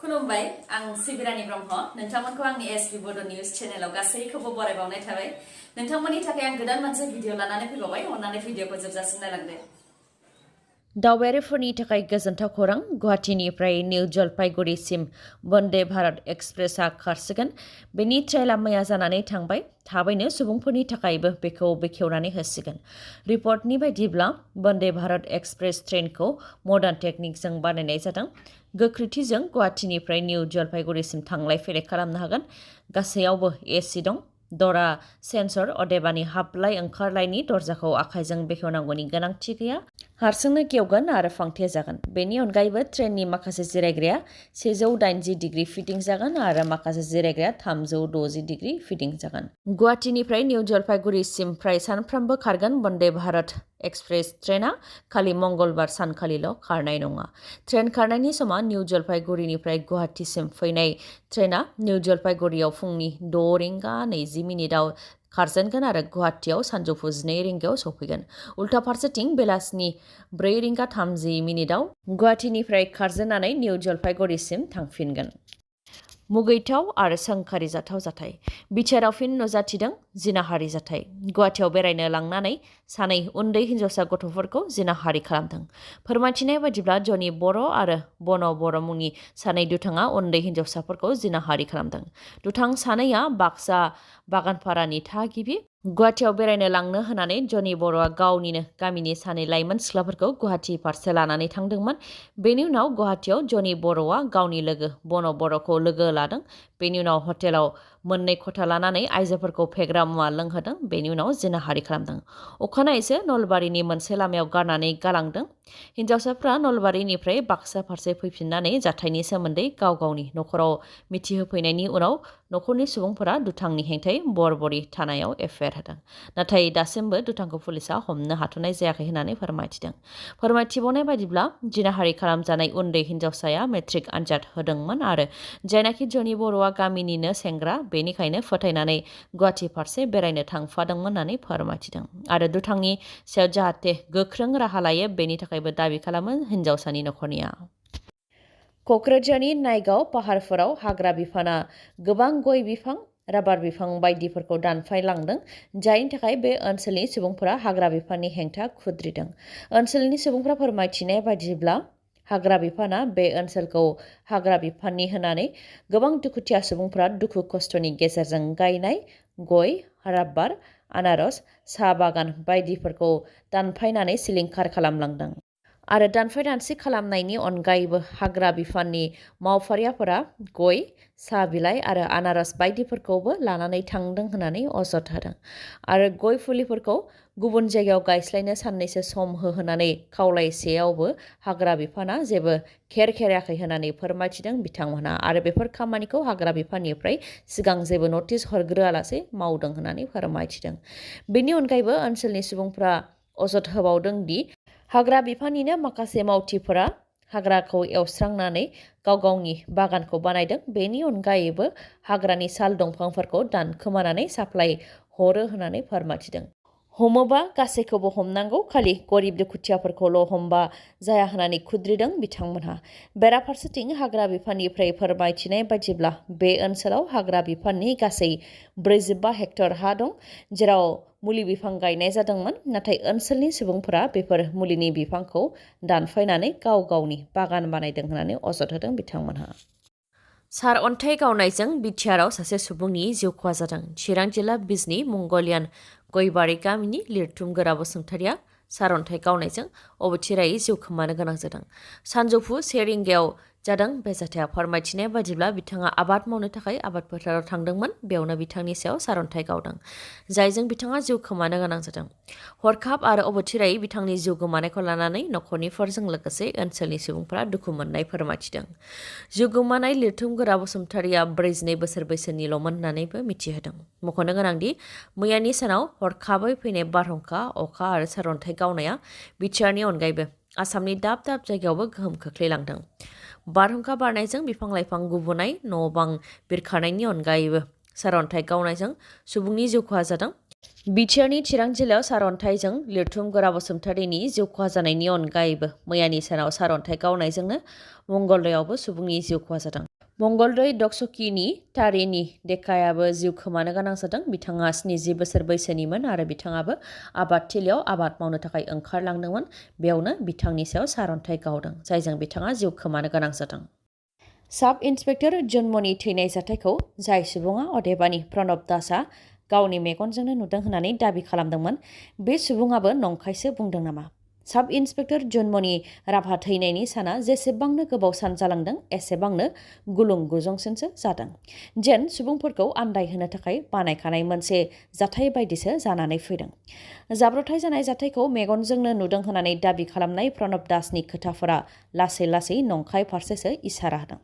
खुलुमबाय आं सिबिरानि ब्रह्म नोंथांमोनखौ आंनि SBBodo News चेनेलाव गासैखौबो बरायबावनाय थाबाय नोंथांमोननि थाखाय आं गोदान मोनसे भिडिअ लानानै फैबावबाय अन्नानै भिडिअखौ जोबजासिम नायलांदो दावबायारिफोरनि थाखाय गोजोनथाव खौरां गुवाहाटीनिफ्राय निउ जलपाइगुरिसिम वन्दे भारत एक्सप्रेसआ खारसिगोन बेनि ट्रेइलआ मैया जानानै थांबाय थाबैनो सुबुंफोरनि थाखायबो बेखौ बेखेवनानै होसिगोन रिपर्टनि बायदिब्ला वन्दे भारत एक्सप्रेस ट्रेनखौ मडार्न टेकनिकजों बानायनाय जादों गोख्रैथिजों गुवाहाटीनिफ्राय निउ जलपाइगुरिसिम थांलाय फैलाय खालामनो हागोन गासैयावबो एसि दं दरा सेन्सर अदेबानि हाबलाय ओंखारलायनि दरजाखौ आखाइजों बेखेवनांगौनि गोनांथि गैया हारसिंनो गेवगोन आरो फांथे जागोन बेनि अनगायैबो ट्रेननि माखासे जिरायग्राया 180 डिग्री फिटिं जागोन आरो माखासे जिरायग्राया 360 डिग्री फिटिं जागोन गुवाहाटीनिफ्राय निउ जलपाइगुरिसिम फ्राय सानफ्रोमबो खारगोन वन्दे भारत एक्सप्रेस ट्रेनआ खालि मंगलबार सानखालिल' खारनाय नङा ट्रेन खारनायनि समा निउ जलपाइगुरिनिफ्राय गुवाहाटीसिम फैनाय ट्रेनआ निउ जलपाइगुरियाव फुंनि 6 रिंगा 20 मिनिटाव खारजेनगोन आरो गुवाहाटीयाव सानजौफु 2 रिंगायाव सौफैगोन उल्था फारसेथिं बेलासिनि 4 रिंगा 30 मिनिटाव गुवाहाटीनिफ्राय खारजेननानै निउ जलपाइगुरिसिम थांफिनगोन मुगैथाव आरो सोंखारि जाथाव जाथाय बिटिआरआव फिन नुजाथिदों जिनाहारि जाथाय गुवाहाटीयाव बेरायनो लांनानै सानै उन्दै हिन्जावसा गथ'फोरखौ जिनाहारि खालामदों फोरमायथिनाय बायदिब्ला जनि बर' आरो बन बर' मुंनि सानै दुथाङा उन्दै हिन्जावसाफोरखौ जिनाहारि खालामदों दुथां सानैया बाक्सा बागानपारानि थागिबि गुवाहाटीयाव बेरायनो लांनो होनानै जनि बर'आ गावनिनो गामिनि सानै लाइमोन सिख्लाफोरखौ गुवाहाटी फारसे लानानै थांदोंमोन बेनि उनाव गुवाहाटीयाव जनि बर'आ गावनि लोगो बन बर'खौ लोगो लादों बेनि उनाव हटेलाव मोननै खथा लानानै आइजोफोरखौ फेग्रा मुवा लोंहोदों बेनि उनाव जिनाहारि खालामदों अखानायैसो नलबारिनि मोनसे लामायाव गारनानै गालांदों हिन्जावसाफ्रा नलबारिनिफ्राय बाक्सा फारसे फैफिननानै जाथायनि सोमोन्दै गाव गावनि नखराव मिथिहोफैनायनि उनाव नखरनि सुबुंफोरा दुथांनि हेंथायै बरबरि थानायाव एफआइआर होदों नाथाय दासिमबो दुथांखौ पुलिसआ हमनो हाथ'नाय जायाखै होननानै फोरमायथिदों फोरमायथिबावनाय बायदिब्ला जिनाहारि खालामजानाय उन्दै हिन्जावसाया मेट्रिक आनजाद होदोंमोन आरो जायनाखि जनि बर'आ गामिनिनो सेंग्रा बेनिखायनो फोथायनानै गुवाहाटी फारसे बेरायनो थांफादोंमोन होननानै फोरमायथिदों आरो दुथांनि सायाव जाहाथे गोख्रों राहा लायो बेनि थाखायबो दाबि खालामो हिन्जावसानि नखरनिया क'क्राझारनि नायगाव पाहारफोराव हाग्रा बिफाना गोबां गय बिफां राबार बिफां बायदिफोरखौ दानफायलांदों जायनि थाखाय बे ओनसोलनि सुबुंफोरा हाग्रा बिफाननि हेंथा खुद्रिदों ओनसोलनि सुबुंफोरा फोरमायथिनाय बायदिब्ला हाग्रा बिफाना बे ओनसोलखौ हाग्रा बिफाननि होनानै गोबां दुखुथिया सुबुंफोरा दुखु खस्थ'नि गेजेरजों गायनाय गय राबार आनारस साहा बागान बायदिफोरखौ दानफायनानै सिलिंखार खालामलांदों आरो दानफाय दानसि खालामनायनि अनगायैबो हाग्रा बिफाननि मावफारियाफोरा गय साहा बिलाइ आरो आनारस बायदिफोरखौबो लानानै थांदों होननानै अजद होदों आरो गय फुलिफोरखौ गुबुन जायगायाव गायस्लायनो साननैसो सम होहोनानै खावलायसेयावबो हाग्रा बिफाना जेबो खेर खेराखै होननानै फोरमायथिदों बिथांमोनहा आरो बेफोर खामानिखौ हाग्रा बिफाननिफ्राय सिगां जेबो नटिस हरग्रोआलासे मावदों होननानै फोरमायथिदों बेनि अनगायैबो ओनसोलनि सुबुंफोरा अजद होबावदों दि हाग्रा बिफाननिनो माखासे मावथिफोरा हाग्राखौ एवस्रांनानै गाव गावनि बागानखौ बानायदों बेनि अनगायैबो हाग्रानि साल दंफांफोरखौ दानखोमानानै साप्लाय हरो होननानै फोरमायथिदों हमोबा गासैखौबो हमनांगौ खालि गरिब दुखुथियाफोरखौल' हमबा जाया होननानै खुद्रिदों बिथांमोनहा बेराफारसेथिं हाग्रा बिफाननिफ्राय फोरमायथिनाय बायदिब्ला बे ओनसोलाव हाग्रा बिफाननि गासै 45 हेक्टर हा दं जेराव मुलि बिफां गायनाय जादोंमोन नाथाय ओनसोलनि सुबुंफोरा बेफोर मुलिनि बिफांखौ दानफायनानै गाव गावनि बागान बानायदों होननानै अजद होदों बिथांमोनहा सारअन्थाइ गावनायजों बिटिआरआव सासे सुबुंनि जिउ खहा जादों चिरां जिल्ला बिजनी मंगलियान गयबारि गामिनि लिरथुमगोरा बसुमतारिया सारअन्थाइ गावनायजों अबथिरायै जिउ खोमानो गोनां जादों सानजौफु 1 रिंगायाव जादों बे जाथाया फोरमायथिनाय बायदिब्ला बिथाङा आबाद मावनो थाखाय आबाद फोथाराव थांदोंमोन बेयावनो बिथांनि सायाव सारअन्थाइ गावदों जायजों बिथाङा जिउ खोमानो गोनां जादों हरखाब आरो अबथिरायै बिथांनि जिउ गोमानायखौ लानानै नखरनिफोरजों लोगोसे ओनसोलनि सुबुंफोरा दुखु मोननाय फोरमायथिदों जिउ गोमानाय लिरथुमगोरा बसुमतारिया 42 बोसोर बैसोनिल'मोन होननानैबो मिथिहोदों मख'नो गोनांदि मैयानि सानाव हरखाबै फैनाय बारहुंखा अखा आरो सारअन्थाइ गावनाया बिटिआरनि अनगायैबो आसामनि दाब दाब जायगायावबो गोहोम खोख्लैलांदों बारहुंखा बारनायजों बिफां लाइफां गुबुनाय न' बां बिरखारनायनि अनगायैबो सारअन्थाइ गावनायजों सुबुंनि जिउ खहा जादों बिटिआरनि चिरां जिल्लायाव सारअन्थाइजों लिरथुमगोरा बसुमतारिनि जिउ खहा जानायनि अनगायैबो मैयानि सानाव सारअन्थाइ गावनायजोंनो मंगलदैयावबो सुबुंनि जिउ खहा जादों मंगलदै दक्सकीनि तारिनी देकायाबो जिउ खोमानो गोनां जादों। बिथाङा 70 बोसोर बैसोनिमोन आरो बिथाङाबो आबाद थिलियाव आबाद मावनो थाखाय ओंखारलांदोंमोन। बेयावनो बिथांनि सायाव सारन्थाइ गावदों, जायजों बिथाङा जिउ खोमानो गोनां जादों। साब इन्सपेक्टर जन्मनि थैनाय जाथायखौ जाय सुबुङा अदेबानि प्रणब दासआ गावनि मेगनजोंनो नुदों होननानै दाबि खालामदोंमोन, बे सुबुङाबो नंखायसो बुंदों नामा? साब इन्सपेक्टर जन्मनि राभा थैनायनि साना जेसेबांनो गोबाव सान जालांदों एसेबांनो गुलुं गुजुंसिनसो जादों। जेन सुबुंफोरखौ आन्दायहोनो थाखाय बानायखानाय मोनसे जाथाय बायदिसो जानानै फैदों। जाब्रबथाय जानाय जाथायखौ मेगनजोंनो नुदों होननानै दाबि खालामनाय प्रणब दासनि खोथाफोरा लासै लासै नंखाय फारसेसो इसारा होदों।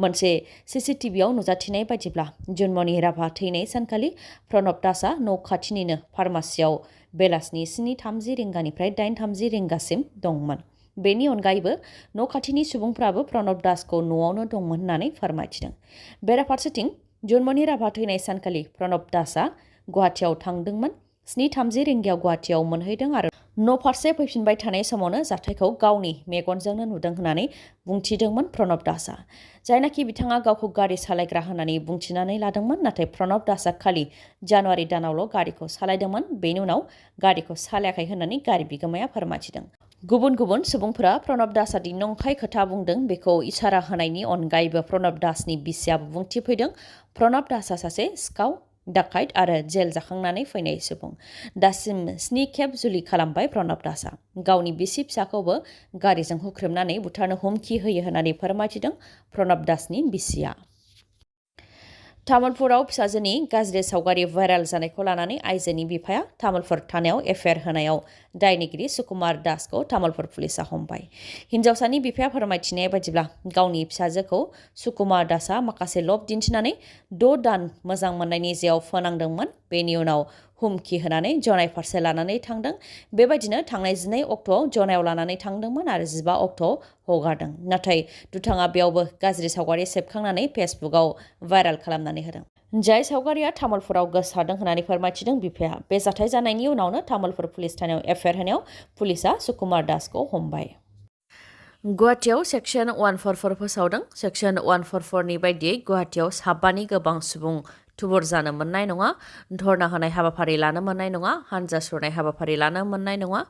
मोनसे सीसीटीवीआव नुजाथिनाय बायदिब्ला जन्मनि राभा थैनाय सानखालि प्रणब दासआ न' खाथिनिनो फार्मासियाव बेलासिनि 7:30 रिंगानिफ्राय 8:30 रिंगासिम दंमोन। बेनि अनगायैबो न' खाथिनि सुबुंफ्राबो प्रणब दासखौ न'आवनो दंमोन होननानै फोरमायथिदों। बेराफारसेथिं जन्मनि राभा थैनाय सानखालि प्रणब दासआ गुवाहाटीयाव थांदोंमोन। 7:30 रिंगायाव गुवाहाटीयाव मोनहैदों आरो न' फारसे फैफिनबाय थानाय समावनो जाथायखौ गावनि मेगनजोंनो नुदों होननानै बुंथिदोंमोन प्रणब दासआ। जायनाखि बिथाङा गावखौ गारि सालायग्रा होननानै बुंथिनानै लादोंमोन, नाथाय प्रणब दासआ खालि जानुवारि दानावल' गारिखौ सालायदोंमोन। बेनि उनाव गारिखौ सालायाखै होननानै गारि बिगोमाया फोरमायथिदों। गुबुन गुबुन सुबुंफोरा प्रणब दासआ दि नंखाय खोथा बुंदों बेखौ इसारा होनायनि अनगायैबो प्रणब दासनि बिसियाबो बुंथिफैदों। प्रणब दासआ सासे सिखाव, डाकाइत आरो जेल जाखांनानै फैनाय सुबुं। दासिम 7 खेब जुलि खालामबाय प्रणब दासआ। गावनि बिसि फिसाखौबो गारिजों हुख्रेमनानै बुथारनो हुमखि होयो होननानै फोरमायथिदों प्रणब दासनि बिसिया। तामुलपुराव फिसाजोनि गाज्रि सावगारि भाइराल जानायखौ लानानै आइजोनि बिफाया तामुलपुर थानायाव एफआइआर होनायाव दायनिगिरि सुकुमार दासखौ तामुलपुर पुलिसआ हमबाय। हिन्जावसानि बिफाया फोरमायथिनाय बायदिब्ला गावनि फिसाजोखौ सुकुमार दासआ माखासे लब दिन्थिनानै 6 दान मोजां मोननायनि जेयाव फोनांदोंमोन। बेनि उनाव हुमखि होनानै जनाय फारसे लानानै थांदों। बेबायदिनो थांनाय 12 अक्ट'आव जनायाव लानानै थांदोंमोन आरो 15 अक्ट'आव हगारदों। नाथाय दुथाङा बेयावबो गाज्रि सावगारि सेबखांनानै फेसबुकआव भाइराल खालामनानै होदों। जाय सावगारिया तामुलपुराव गोसारदों होननानै फोरमायथिदों बिफाया। बे जाथाय जानायनि उनावनो तामुलपुर पुलिस थानायाव एफआइआर होनायाव पुलिसआ सुकुमार दासखौ हमबाय। गुवाहाटीयाव सेक्सन 144 फोसावदों। सेक्सन 144नि बायदियै गुवाहाटीयाव साबानि गोबां सुबुं थुबुर जानो मोननाय नङा, धर्ना होनाय हाबाफारि लानो मोननाय नङा, हानजा सुरनाय हाबाफारि लानो मोननाय नङा।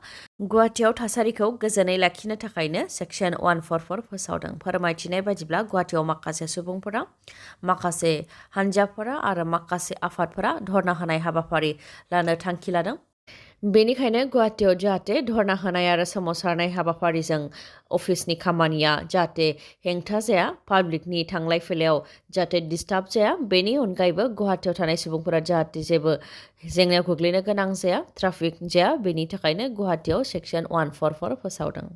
गुवाहाटीयाव थासारिखौ गोजोनै लाखिनो थाखायनो सेक्सन 144 फोसावदों। फोरमायथिनाय बायदिब्ला गुवाहाटीयाव माखासे सुबुंफोरा, माखासे हानजाफोरा आरो माखासे आफादफोरा धर्ना होनाय हाबाफारि लानो थांखि लादों। बेनिखायनो गुवाहाटीयाव जाहाथे धर्ना होनाय आरो सोमावसारनाय हाबाफारिजों अफिसनि खामानिया जाहाथे हेंथा जाया, पाब्लिकनि थांलाय फैलायाव जाहाथे डिस्टार्ब जाया, बेनि अनगायैबो गुवाहाटीयाव थानाय सुबुंफोरा जाहाथे जेबो जेंनायाव गोग्लैनो गोनां जाया, ट्राफिक जाया, बेनि थाखायनो गुवाहाटीयाव सेक्सन 144 फोसावदों।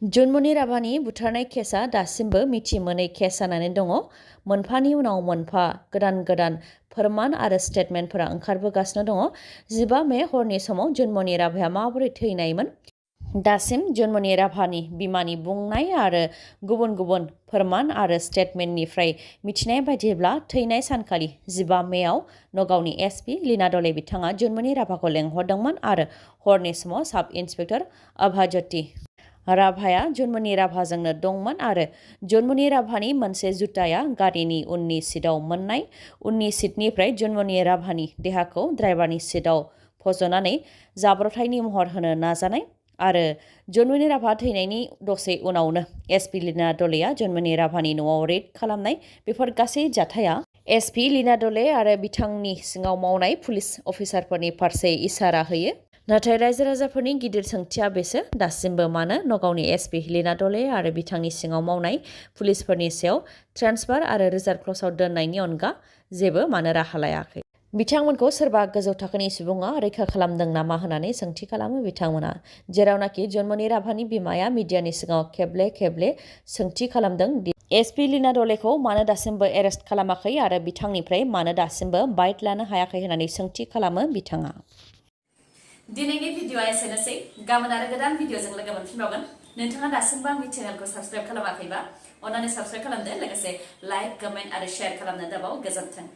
जन्मनि राभानि बुथारनाय केसआ दासिमबो मिथि मोनै केस जानानै दङ। मोनफानि उनाव मोनफा गोदान गोदान फोरमान आरो स्टेटमेन्टफोरा ओंखारबोगासिनो दङ। 15 मे हरनि समाव जन्मनि राभाया माबोरै थैनायमोन? दासिम जन्मनि राभानि बिमानि बुंनाय आरो गुबुन गुबुन फोरमान आरो स्टेटमेन्टनिफ्राय मिथिनाय बायदिब्ला थैनाय सानखालि 15 मेआव नगावनि एसपि लीना दले बिथाङा जन्मनि राभाखौ लेंहरदोंमोन आरो हरनि समाव साब इन्सपेक्टर अभाज्योति राभाया जन्मनि राभाजोंनो दंमोन आरो जन्मनि राभानि मोनसे जुटाया गारिनि उननि सिटआव मोननाय। उननि सिटनिफ्राय जन्मनि राभानि देहाखौ ड्राइभारनि सिटआव फज'नानै जाब्रबथायनि महर होनो नाजानाय आरो जन्मनि राभा थैनायनि दसे उनावनो एसपि लीना दलेया जन्मनि राभानि न'आव रेड खालामनाय, बेफोर गासै जाथाया एसपि लीना दले आरो बिथांनि सिङाव मावनाय पुलिस अफिसारफोरनि फारसे इसारा होयो। नाथाय रायजो राजाफोरनि गिदिर सोंथिया बेसो, दासिमबो मानो नगावनि एसपि लीना दले आरो बिथांनि सिङाव मावनाय पुलिसफोरनि सायाव ट्रेन्सफार आरो रिजार्भ क्लसाव दोननायनि अनगा जेबो मानो राहा लायाखै? बिथांमोनखौ सोरबा गोजौ थाखोनि सुबुङा रैखा खालामदों नामा होननानै सोंथि खालामो बिथांमोना। जेरावनाखि जन्मनि राभानि बिमाया मिडियानि सिगाङाव खेबले खेबले सोंथि खालामदों दि एसपि लीना दलेखौ मानो दासिमबो एरेस्ट खालामाखै आरो बिथांनिफ्राय मानो दासिमबो बाइट लानो हायाखै होननानै सोंथि खालामो बिथाङा। दिनैनि भिडिअआ एसेनोसै। गाबोन आरो गोदान भिडिअजों लोगो मोनफिनबावगोन। नोंथाङा दासिमबो आंनि चेनेलखौ साबस्क्राइब खालामाखैबा अन्नानै साबस्क्राइब खालामदो, लोगोसे लाइक, कमेन्ट आरो शेयार खालामनो दाबाव। गोजोन्थों।